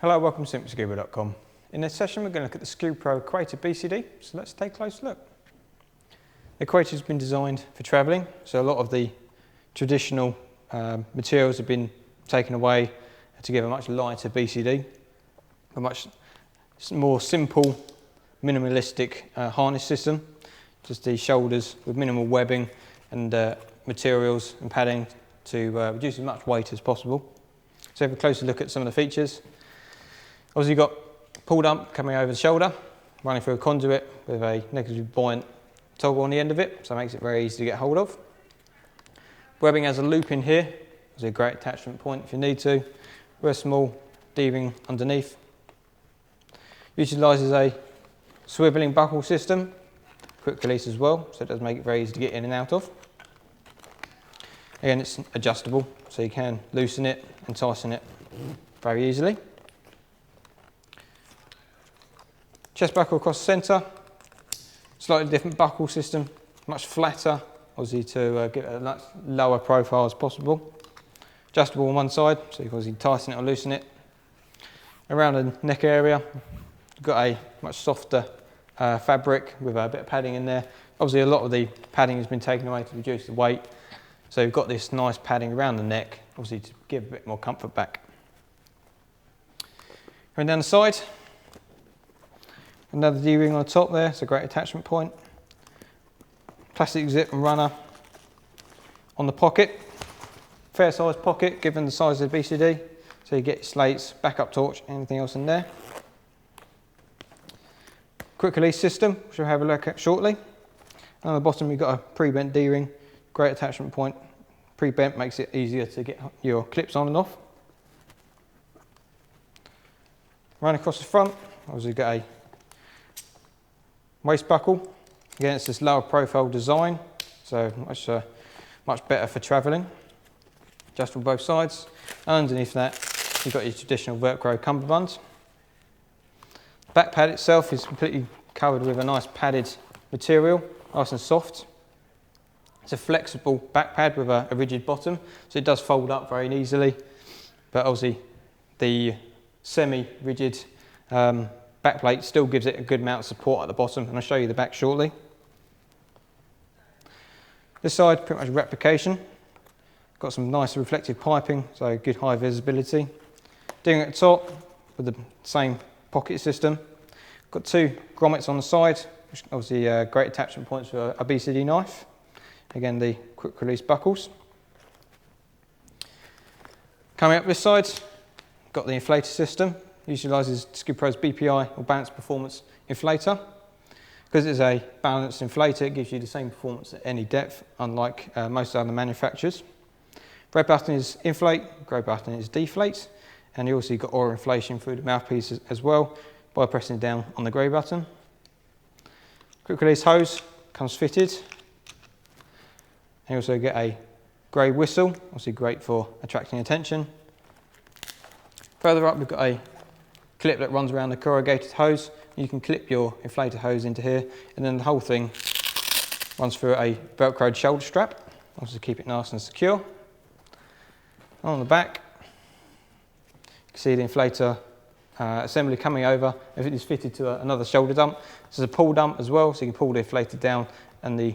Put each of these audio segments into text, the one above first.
Hello, welcome to SimplyScuba.com. In this session we're going to look at the Scubapro Equator BCD, so let's take a close look. The Equator has been designed for travelling, so a lot of the traditional materials have been taken away to give a much lighter BCD, a much more simple, minimalistic harness system, just the shoulders with minimal webbing and materials and padding to reduce as much weight as possible. So have a closer look at some of the features. Obviously you've got pull dump coming over the shoulder, running through a conduit with a negatively buoyant toggle on the end of it, so it makes it very easy to get hold of. Webbing has a loop in here, there's a great attachment point if you need to, with a small D-ring underneath. Utilises a swivelling buckle system, quick release as well, so it does make it very easy to get in and out of. Again, it's adjustable, so you can loosen it and tighten it very easily. Chest buckle across the centre, slightly different buckle system, much flatter, obviously to get a much lower profile as possible. Adjustable on one side, so you can obviously tighten it or loosen it. Around the neck area, you've got a much softer fabric with a bit of padding in there. Obviously a lot of the padding has been taken away to reduce the weight, so you've got this nice padding around the neck, obviously to give a bit more comfort back. Going down the side, another D-ring on the top there, it's a great attachment point. Plastic zip and runner on the pocket. Fair sized pocket given the size of the BCD, so you get your slates, backup torch, anything else in there. Quick release system, which we'll have a look at shortly. And on the bottom you've got a pre-bent D-ring, great attachment point. Pre-bent makes it easier to get your clips on and off. Running across the front, obviously you've got a waist buckle. Again, it's this lower profile design, so much better for travelling. Adjustable both sides. And underneath that, you've got your traditional Velcro cummerbund. The back pad itself is completely covered with a nice padded material, nice and soft. It's a flexible back pad with a rigid bottom, so it does fold up very easily. But obviously, the semi-rigid back plate still gives it a good amount of support at the bottom, and I'll show you the back shortly. This side, pretty much replication. Got some nice reflective piping, so good high visibility. Doing at the top with the same pocket system. Got two grommets on the side, which obviously great attachment points for a BCD knife. Again, the quick release buckles. Coming up this side, got the inflator system. Utilises Scubapro's BPI or balanced performance inflator. Because it's a balanced inflator, it gives you the same performance at any depth, unlike most other manufacturers. Red button is inflate, grey button is deflate, and you also got oil inflation through the mouthpiece as well by pressing down on the grey button. Quick release hose comes fitted. And you also get a grey whistle, obviously great for attracting attention. Further up we've got a clip that runs around the corrugated hose. You can clip your inflator hose into here, and then the whole thing runs through a Velcroed shoulder strap, obviously to keep it nice and secure. On the back, you can see the inflator assembly coming over. If it is fitted to another shoulder dump, this is a pull dump as well, so you can pull the inflator down, and the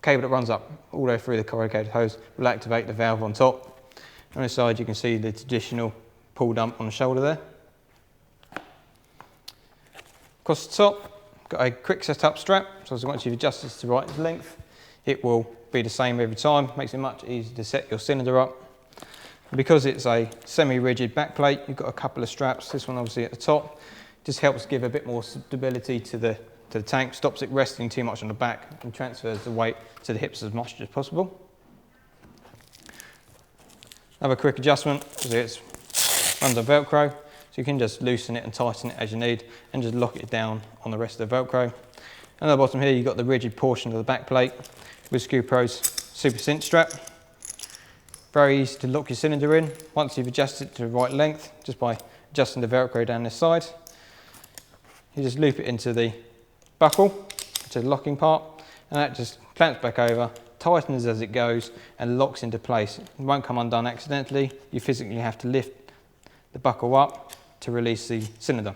cable that runs up all the way through the corrugated hose will activate the valve on top. On this side, you can see the traditional pull dump on the shoulder there. Across the top, got a quick setup strap, so once you've adjusted to the right length, it will be the same every time. Makes it much easier to set your cylinder up. And because it's a semi-rigid back plate, you've got a couple of straps. This one obviously at the top, just helps give a bit more stability to the tank, stops it resting too much on the back, and transfers the weight to the hips as much as possible. Another quick adjustment, it runs on Velcro, so you can just loosen it and tighten it as you need, and just lock it down on the rest of the Velcro. And at the bottom here, you've got the rigid portion of the back plate with Scubapro's Super Cinch strap. Very easy to lock your cylinder in once you've adjusted it to the right length, just by adjusting the Velcro down this side. You just loop it into the buckle, to the locking part, and that just clamps back over, tightens as it goes, and locks into place. It won't come undone accidentally. You physically have to lift the buckle up, to release the cylinder.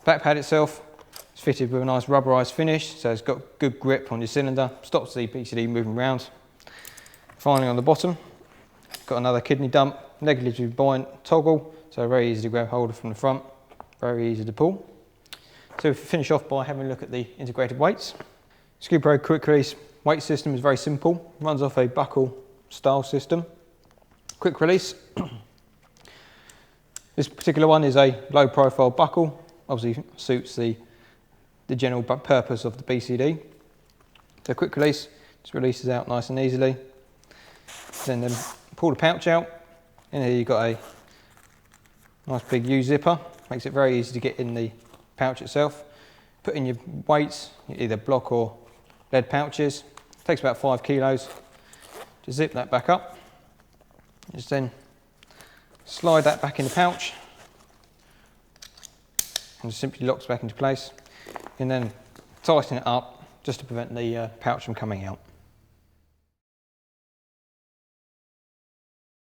Back pad itself is fitted with a nice rubberised finish, so it's got good grip on your cylinder, stops the BCD moving around. Finally on the bottom, got another kidney dump, negligibly buoyant toggle, so very easy to grab hold of from the front, very easy to pull. So we finish off by having a look at the integrated weights. Scubapro quick release weight system is very simple, runs off a buckle style system. Quick release. This particular one is a low profile buckle, obviously suits the general purpose of the BCD. So quick release, just releases out nice and easily. Then pull the pouch out, and here you've got a nice big U zipper, makes it very easy to get in the pouch itself. Put in your weights, either block or lead pouches. Takes about 5 kilos. Just zip that back up. Just then slide that back in the pouch, and just simply locks back into place. And then tighten it up just to prevent the pouch from coming out.